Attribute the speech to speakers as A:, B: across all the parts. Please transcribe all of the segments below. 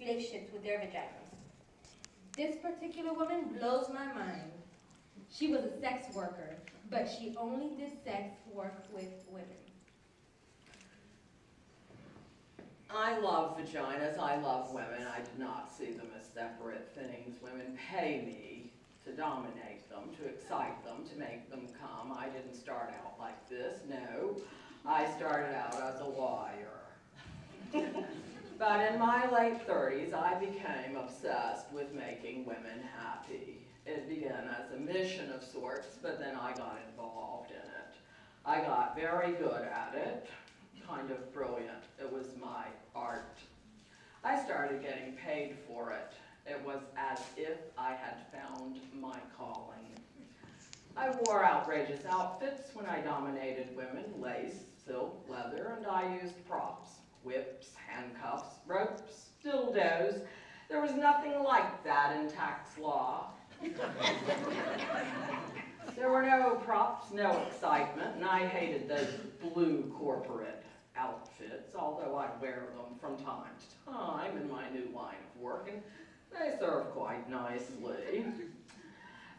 A: relationships with their vaginas. This particular woman blows my mind. She was a sex worker, but she only did sex work with women.
B: I love vaginas, I love women. I do not see them as separate things. Women pay me to dominate them, to excite them, to make them come. I didn't start out like this, no. I started out as a wire. But in my late 30s, I became obsessed with making women happy. It began as a mission of sorts, but then I got involved in it. I got very good at it, kind of brilliant. It was my art. I started getting paid for it. It was as if I had found my calling. I wore outrageous outfits when I dominated women, lace, silk, leather, and I used props, whips, handcuffs, ropes, dildos. There was nothing like that in tax law. There were no props, no excitement, and I hated those blue corporate outfits, although I'd wear them from time to time in my new line of work, and they serve quite nicely.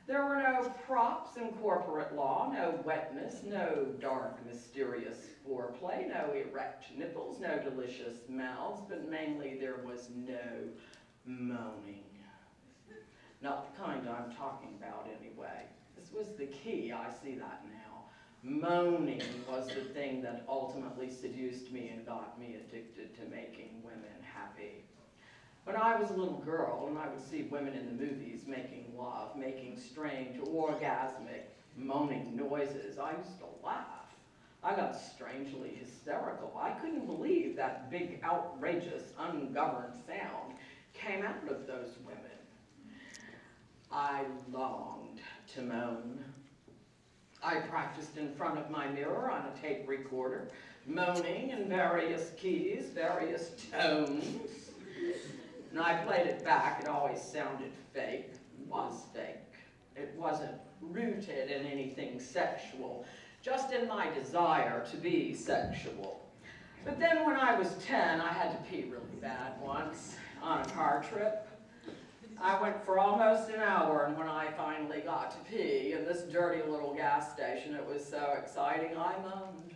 B: There were no props in corporate law, no wetness, no dark, mysterious foreplay, no erect nipples, no delicious mouths, but mainly there was no moaning. Not the kind I'm talking about anyway. This was the key, I see that now. Moaning was the thing that ultimately seduced me and got me addicted to making women happy. When I was a little girl and I would see women in the movies making love, making strange, orgasmic, moaning noises, I used to laugh. I got strangely hysterical. I couldn't believe that big, outrageous, ungoverned sound came out of those women. I longed to moan. I practiced in front of my mirror on a tape recorder, moaning in various keys, various tones. And I played it back. It always sounded fake. It was fake. It wasn't rooted in anything sexual, just in my desire to be sexual. But then when I was 10, I had to pee really bad once on a car trip. I went for almost an hour, and when I finally got to pee in this dirty little gas station, it was so exciting, I moaned.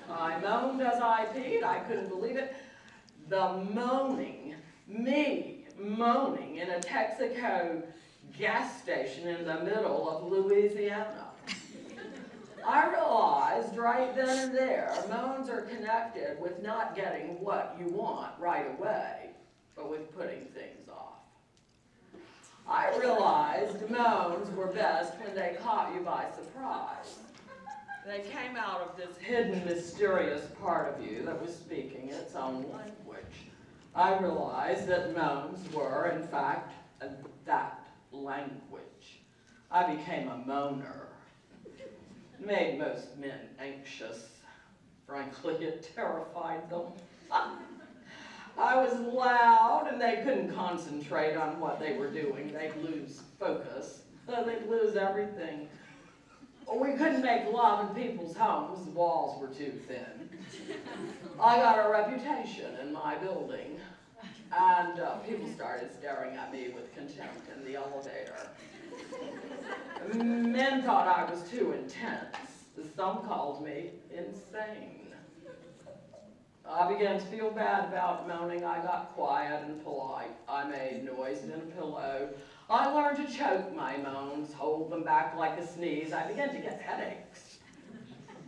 B: I moaned as I peed. I couldn't believe it. The moaning, me moaning in a Texaco gas station in the middle of Louisiana. I realized right then and there, moans are connected with not getting what you want right away, but with putting things off. I realized moans were best when they caught you by surprise. They came out of this hidden, mysterious part of you that was speaking its own language. I realized that moans were, in fact, that language. I became a moaner. It made most men anxious. Frankly, it terrified them. I was loud, and they couldn't concentrate on what they were doing. They'd lose focus. They'd lose everything. We couldn't make love in people's homes. The walls were too thin. I got a reputation in my building, and people started staring at me with contempt in the elevator. Men thought I was too intense. Some called me insane. I began to feel bad about moaning. I got quiet and polite. I made noise in a pillow. I learned to choke my moans, hold them back like a sneeze. I began to get headaches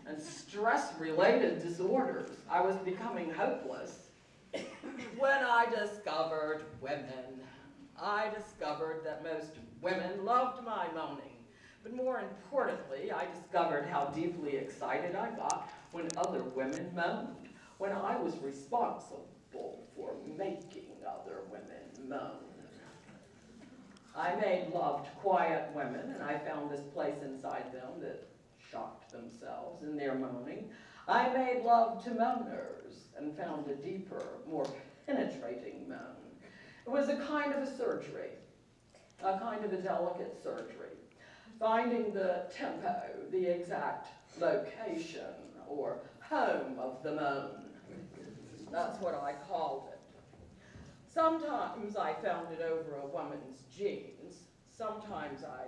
B: and stress-related disorders. I was becoming hopeless. When I discovered women, I discovered that most women loved my moaning. But more importantly, I discovered how deeply excited I got when other women moaned, when I was responsible for making other women moan. I made love to quiet women, and I found this place inside them that shocked themselves in their moaning. I made love to moaners and found a deeper, more penetrating moan. It was a kind of a surgery, a kind of a delicate surgery, finding the tempo, the exact location or home of the moan. That's what I called it. Sometimes I found it over a woman's jeans. Sometimes I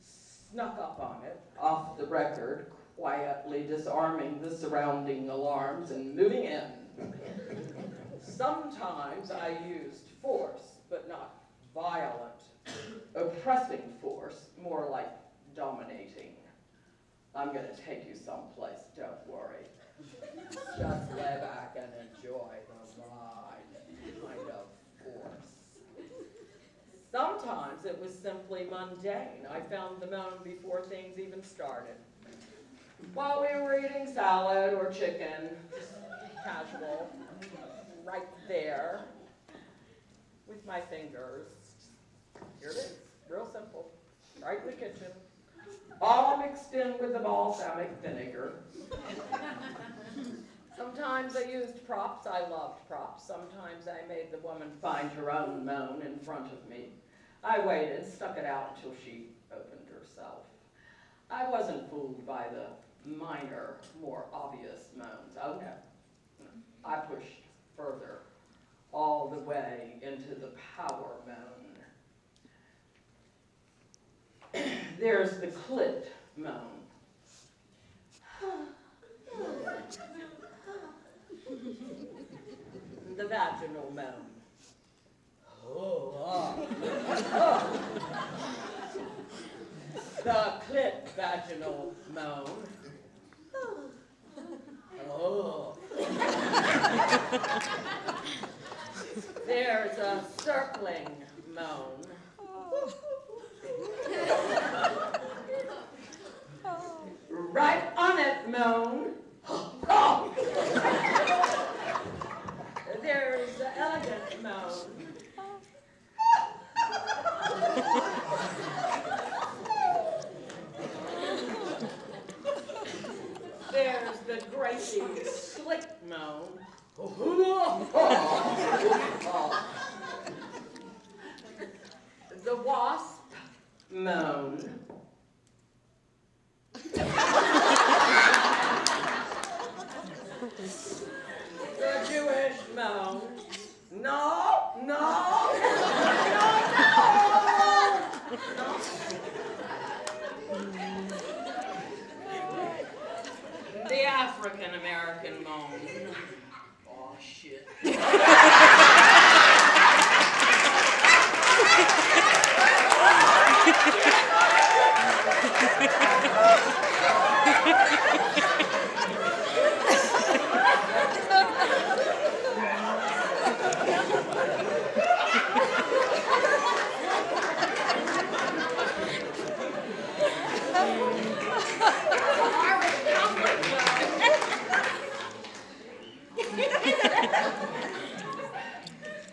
B: snuck up on it, off the record, quietly disarming the surrounding alarms and moving in. Sometimes I used force, but not violent, oppressing force, more like dominating. I'm going to take you someplace, don't worry. Just lay back and enjoy the ride, kind of force. Sometimes it was simply mundane. I found the moan before things even started. While we were eating salad or chicken, just casual, right there, with my fingers. Here it is, real simple, right in the kitchen. All mixed in with the balsamic vinegar. Sometimes I used props. I loved props. Sometimes I made the woman find her own moan in front of me. I waited, stuck it out until she opened herself. I wasn't fooled by the minor, more obvious moans. Oh no. I pushed further, all the way into the power moan. There's the clit moan. The vaginal moan. The clit vaginal moan. There's a circling moan. Right on it, moan. There's the elegant moan. There's the gracie, slick moan. The wasp moan. The Jewish moan. No, no, no, no. The African American moan. Oh, shit.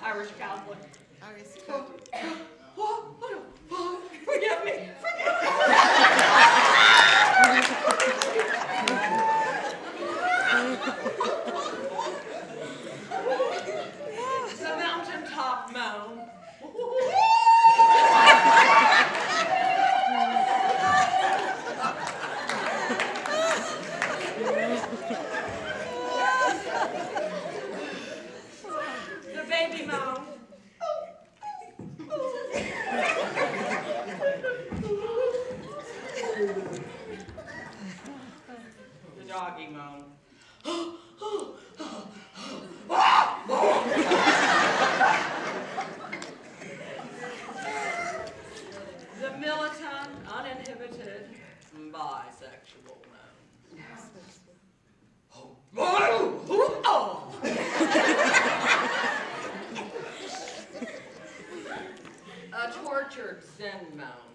B: Irish Catholic.
C: Irish Catholic.
B: Forgive me. The mountaintop moan. The baby moan. The doggy moan. The militant, uninhibited, bisexual moan. A tortured Zen moan.